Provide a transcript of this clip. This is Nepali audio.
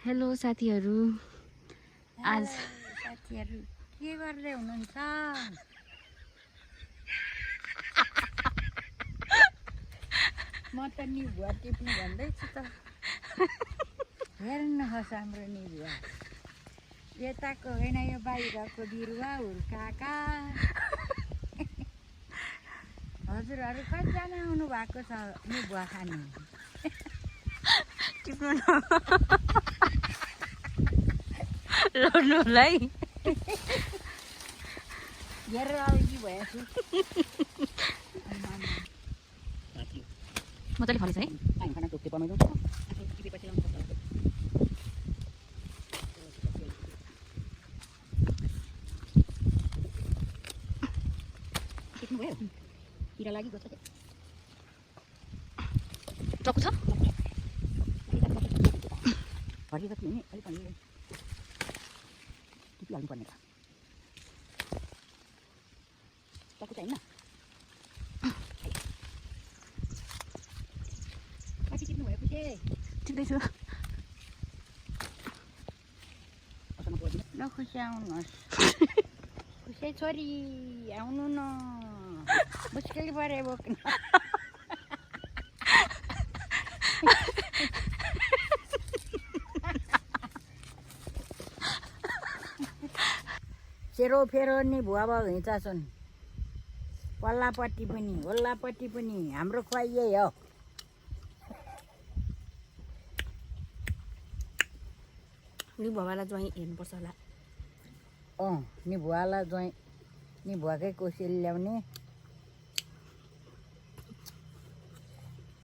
हेलो साथीहरू, आज साथीहरू के गर्दै हुनुहुन्छ? म त नि भुवा टिप्नु भन्दैछु त। हेर्नुहोस् हाम्रो नि भुवा यताको होइन, यो बाहिरको बिरुवा हुर्काका। हजुरहरू कतिजना आउनु भएको छ नि भुवा खानु? टिप्नु लड्नुलाई हेरेर अल्छी भएछु। मजाले फलेछ है। खाना टोक्टे बनाउँछु टिप्नु भयो। किरा लागि गछ चक्कु छ हरियो जति हुने अलिक हरियो टिपिहाल्नु पर्ने त। चक्कु चाहिँ होइन, कति टिप्नु भयो खुसी? टिप्दैछु। ल खुसी आउनुहोस्। खुसी छोरी आउनु न, मुस्किल पऱ्यो बोक्न। सेरोफेरो नि भुवा भयो हिँचा छन्, पल्लापट्टि पनि वल्लापट्टि पनि। हाम्रो खुवाइ यही हो। नि भवाला ज्वाइँ हेर्नुपर्छ होला। नि भुवालाई ज्वाइँ नि भुवाकै कोसेली ल्याउने।